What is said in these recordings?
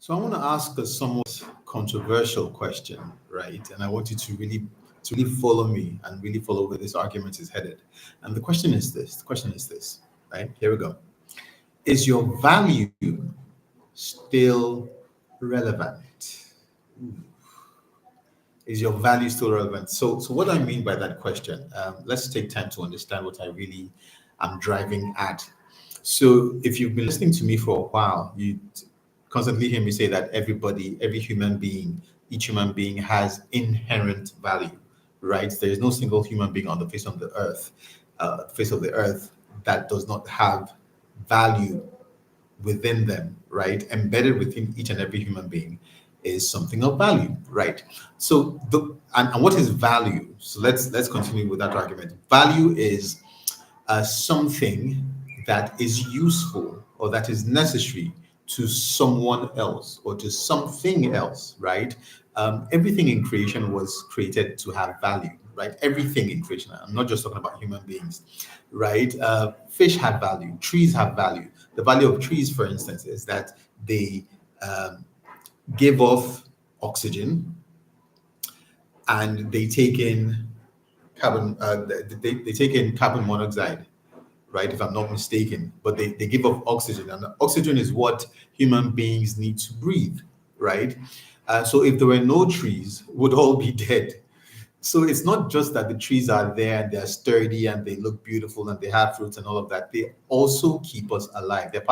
So I want to ask a somewhat controversial question, right? And I want you to really follow me and really follow where this argument is headed. And the question is this. The question is this, right? Here we go. Is your value still relevant? Is your value still relevant? So what I mean by that question, let's take time to understand what I really am driving at. So if you've been listening to me for a while, you constantly hear me say that everybody, every human being, each human being has inherent value, right? There is no single human being on the face of the earth that does not have value within them, right? Embedded within each and every human being is something of value, right? So and what is value? So let's continue with that argument. Value is something that is useful or that is necessary to someone else or to something else, right? Everything in creation was created to have value, right? Everything in creation. I'm not just talking about human beings, right? Fish have value, trees have value. The value of trees, for instance, is that they um, give off oxygen and they take in they take in carbon monoxide, right? If I'm not mistaken, but they give off oxygen, and oxygen is what human beings need to breathe, right? So if there were no trees, would all be dead. So it's not just that the trees are there and they're sturdy and they look beautiful and they have fruits and all of that. They also keep us alive. They're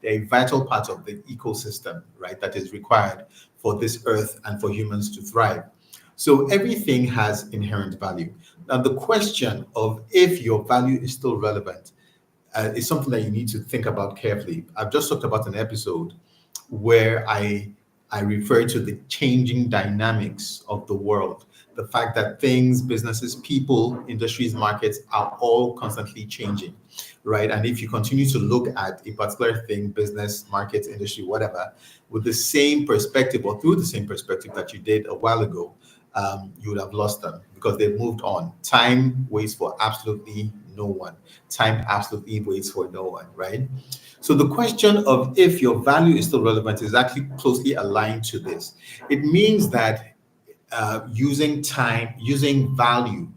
a vital part of the ecosystem, right? That is required for this earth and for humans to thrive. So everything has inherent value. Now, the question of if your value is still relevant is something that you need to think about carefully. I've just talked about an episode where I refer to the changing dynamics of the world, the fact that things, businesses, people, industries, markets are all constantly changing, right? And if you continue to look at a particular thing, business, market, industry, whatever, with the same perspective or through the same perspective that you did a while ago, you would have lost them because they've moved on. Time waits for absolutely no one. Time absolutely waits for no one, right? So the question of if your value is still relevant is actually closely aligned to this. It means that using time, using value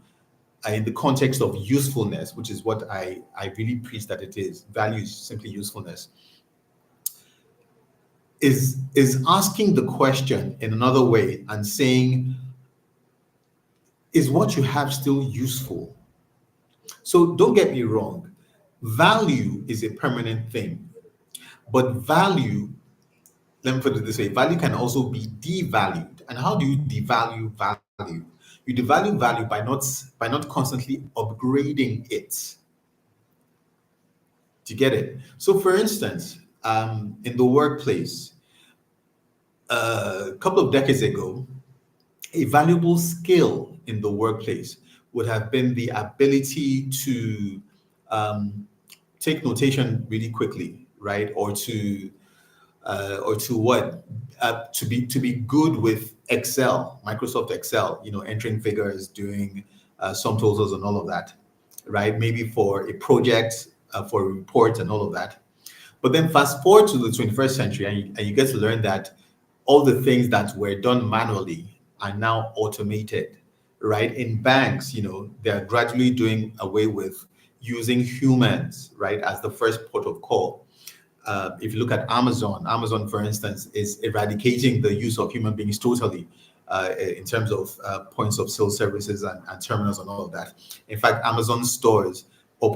in the context of usefulness, which is what I really preach that it is. Value is simply usefulness. Is asking the question in another way and saying, is what you have still useful? So don't get me wrong. Value is a permanent thing, but value, let me put it this way, value can also be devalued. And how do you devalue value? You devalue value by not constantly upgrading it. Do you get it? So for instance, in the workplace, a couple of decades ago, a valuable skill in the workplace would have been the ability to um, take notation really quickly, right? Or to what? To be good with Excel, Microsoft Excel, entering figures, doing sum totals and all of that, right? Maybe for a project, for a report and all of that. But then fast forward to the 21st century, and you get to learn that all the things that were done manually are now automated, right? In banks, they're gradually doing away with using humans, right, as the first port of call. If you look at Amazon, for instance, is eradicating the use of human beings totally in terms of points of sale services and terminals and all of that. In fact, Amazon stores are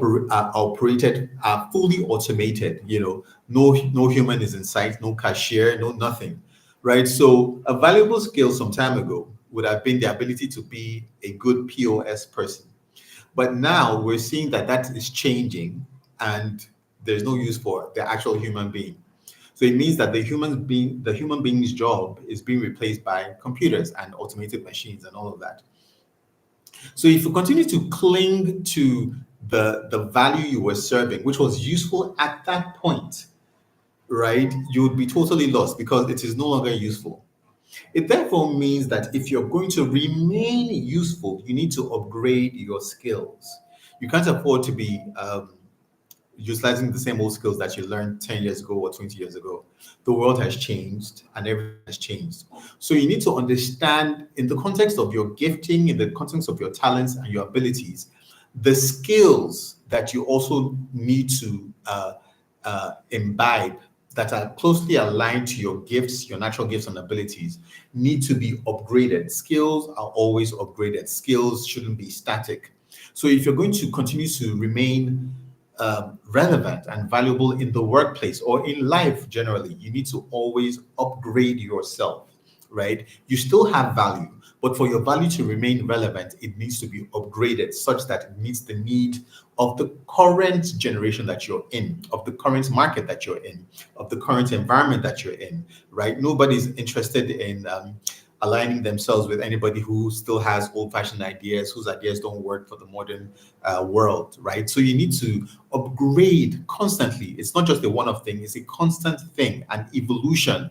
fully automated. No human is in sight, no cashier, no nothing, right? So a valuable skill some time ago would have been the ability to be a good POS person, but now we're seeing that that is changing and there's no use for the actual human being. So it means that the human being's job is being replaced by computers and automated machines and all of that. So if you continue to cling to the value you were serving, which was useful at that point, right, you would be totally lost because it is no longer useful. It therefore means that if you're going to remain useful, you need to upgrade your skills. You can't afford to be utilizing the same old skills that you learned 10 years ago or 20 years ago. The world has changed and everything has changed. So you need to understand, in the context of your gifting, in the context of your talents and your abilities, the skills that you also need to imbibe that are closely aligned to your gifts, your natural gifts and abilities, need to be upgraded. Skills are always upgraded. Skills shouldn't be static. So if you're going to continue to remain relevant and valuable in the workplace or in life generally, you need to always upgrade yourself, right? You still have value, but for your value to remain relevant, it needs to be upgraded such that it meets the need of the current generation that you're in, of the current market that you're in, of the current environment that you're in, right? Nobody's interested in aligning themselves with anybody who still has old-fashioned ideas, whose ideas don't work for the modern world, right? So you need to upgrade constantly. It's not just a one-off thing; it's a constant thing, an evolution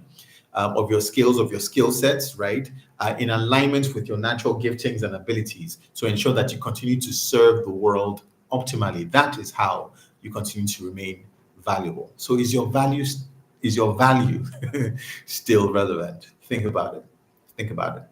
of your skills, of your skill sets, right? In alignment with your natural giftings and abilities to ensure that you continue to serve the world optimally. That is how you continue to remain valuable. So is your value still relevant? Think about it. Think about it.